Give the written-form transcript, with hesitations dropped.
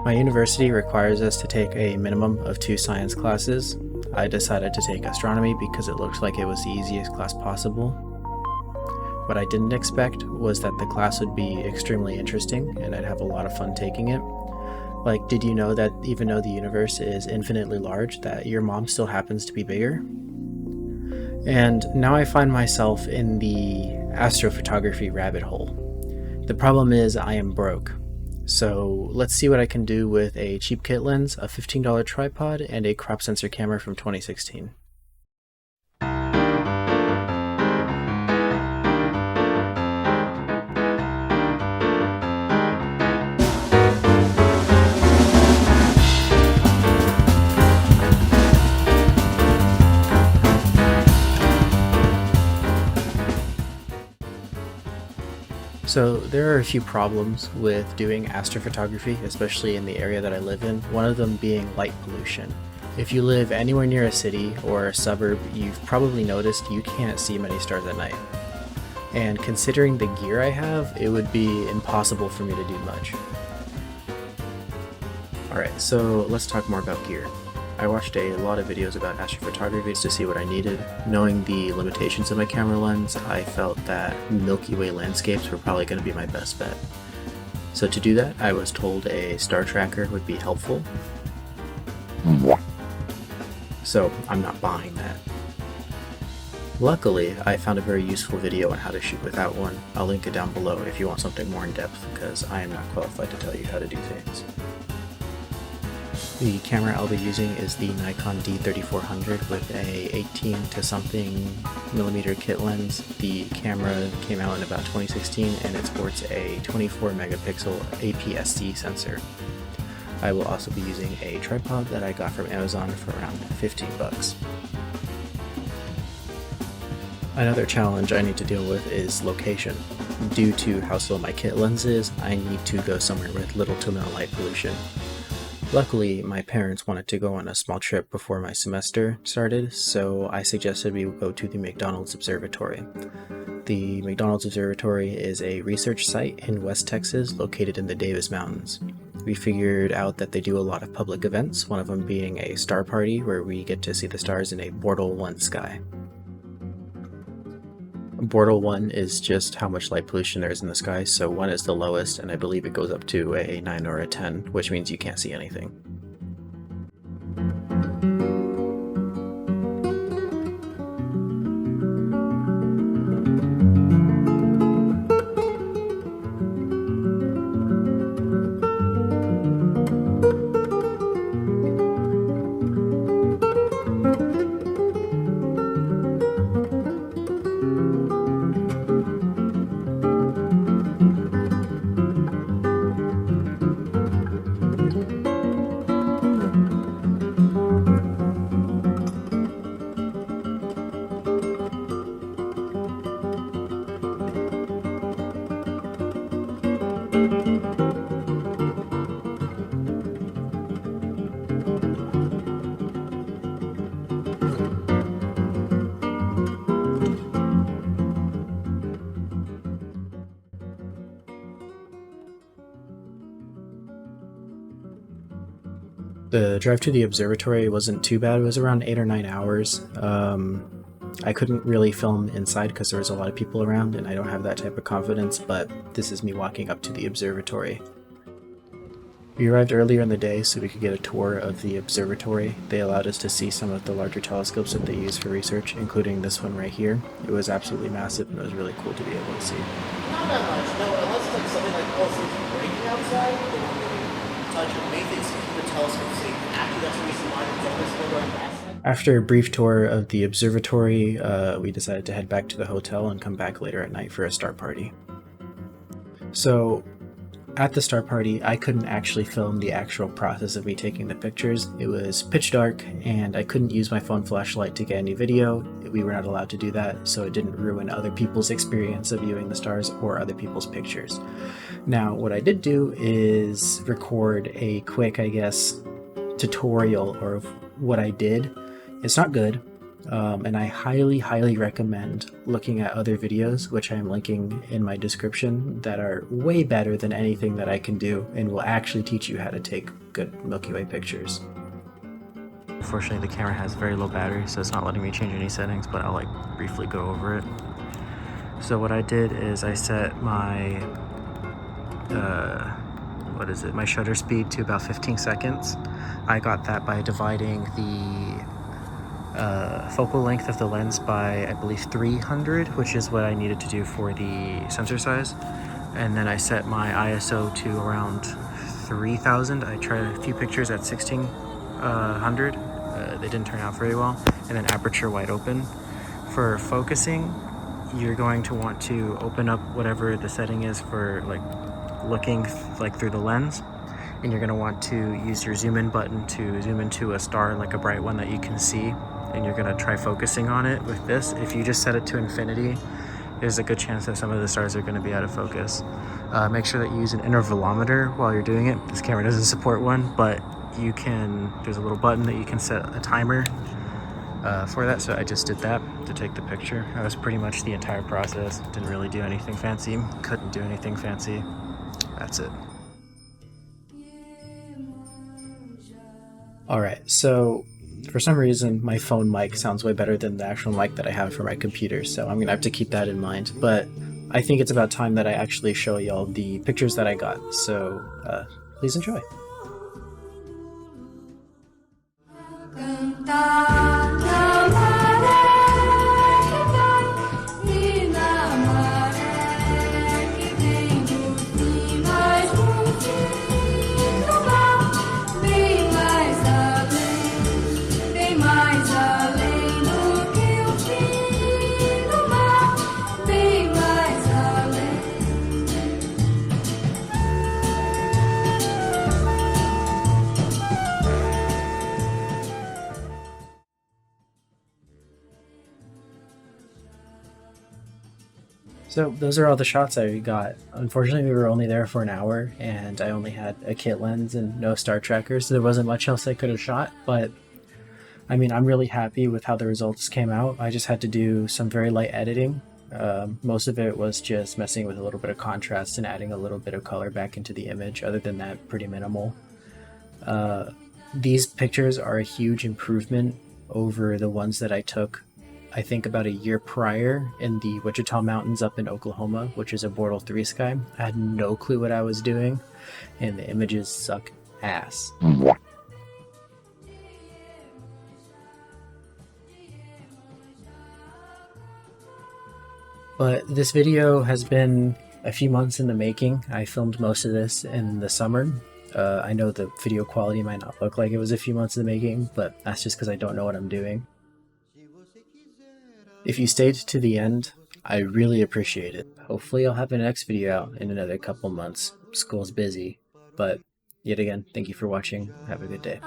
My university requires us to take a minimum of 2 science classes. I decided to take astronomy because it looked like it was the easiest class possible. What I didn't expect was that the class would be extremely interesting and I'd have a lot of fun taking it. Like, did you know that even though the universe is infinitely large, that your mom still happens to be bigger? And now I find myself in the astrophotography rabbit hole. The problem is I am broke. So let's see what I can do with a cheap kit lens, a $15 tripod, and a crop sensor camera from 2016. So there are a few problems with doing astrophotography, especially in the area that I live in, one of them being light pollution. If you live anywhere near a city or a suburb, you've probably noticed you can't see many stars at night. And considering the gear I have, it would be impossible for me to do much. Alright, so let's talk more about gear. I watched a lot of videos about astrophotography to see what I needed. Knowing the limitations of my camera lens, I felt that Milky Way landscapes were probably going to be my best bet. So to do that, I was told a star tracker would be helpful. So I'm not buying that. Luckily, I found a very useful video on how to shoot without one. I'll link it down below if you want something more in depth, because I am not qualified to tell you how to do things. The camera I'll be using is the Nikon D3400 with a 18 to something millimeter kit lens. The camera came out in about 2016 and it sports a 24 megapixel APS-C sensor. I will also be using a tripod that I got from Amazon for around 15 bucks. Another challenge I need to deal with is location. Due to how slow my kit lens is, I need to go somewhere with little to no light pollution. Luckily, my parents wanted to go on a small trip before my semester started, so I suggested we go to the McDonald's Observatory. The McDonald's Observatory is a research site in West Texas located in the Davis Mountains. We figured out that they do a lot of public events, one of them being a star party where we get to see the stars in a Bortle 1 sky. Bortle 1 is just how much light pollution there is in the sky, so 1 is the lowest, and I believe it goes up to a 9 or a 10, which means you can't see anything. The drive to the observatory wasn't too bad. It was around 8 or 9 hours. I couldn't really film inside because there was a lot of people around and I don't have that type of confidence, but this is me walking up to the observatory. We arrived earlier in the day so we could get a tour of the observatory. They allowed us to see some of the larger telescopes that they use for research, including this one right here. It was absolutely massive and it was really cool to be able to see. Not that much, no, unless it's like something like, oh, something's breaking outside, they don't really touch it. The main thing is to keep the telescope safe. Actually, that's the reason why the telescope going back. After a brief tour of the observatory, we decided to head back to the hotel and come back later at night for a star party. So, at the star party, I couldn't actually film the actual process of me taking the pictures. It was pitch dark, and I couldn't use my phone flashlight to get any video. We were not allowed to do that, so it didn't ruin other people's experience of viewing the stars or other people's pictures. Now, what I did do is record a quick, tutorial of what I did. It's not good. And I highly recommend looking at other videos, which I'm linking in my description, that are way better than anything that I can do and will actually teach you how to take good Milky Way pictures. Unfortunately, the camera has very low battery, so it's not letting me change any settings, but I'll like briefly go over it. So what I did is I set my my shutter speed to about 15 seconds. I got that by dividing the focal length of the lens by, I believe, 300, which is what I needed to do for the sensor size. And then I set my ISO to around 3000. I tried a few pictures at 1600. They didn't turn out very well. And then aperture wide open. For focusing, you're going to want to open up whatever the setting is for like looking like through the lens, and you're going to want to use your zoom in button to zoom into a star, like a bright one that you can see, and you're going to try focusing on it with this. If you just set it to infinity, there's a good chance that some of the stars are going to be out of focus. Make sure that you use an intervalometer while you're doing it. This camera doesn't support one, but you can, there's a little button that you can set a timer for that, so I just did that to take the picture. That was pretty much the entire process. Didn't really do anything fancy, couldn't do anything fancy. That's it. Alright, so for some reason my phone mic sounds way better than the actual mic that I have for my computer, so I'm gonna have to keep that in mind. But I think it's about time that I actually show y'all the pictures that I got, so please enjoy. So those are all the shots I got. Unfortunately, we were only there for an hour, and I only had a kit lens and no star tracker, so there wasn't much else I could have shot. But I mean, I'm really happy with how the results came out. I just had to do some very light editing. Most of it was just messing with a little bit of contrast and adding a little bit of color back into the image. Other than that, pretty minimal. These pictures are a huge improvement over the ones that I took, I think, about a year prior in the Wichita Mountains up in Oklahoma, which is a Bortle 3 sky. I had no clue what I was doing, and the images suck ass. But this video has been a few months in the making. I filmed most of this in the summer. I know the video quality might not look like it was a few months in the making, but that's just because I don't know what I'm doing. If you stayed to the end, I really appreciate it. Hopefully I'll have the next video out in another couple months. School's busy, but yet again, thank you for watching. Have a good day.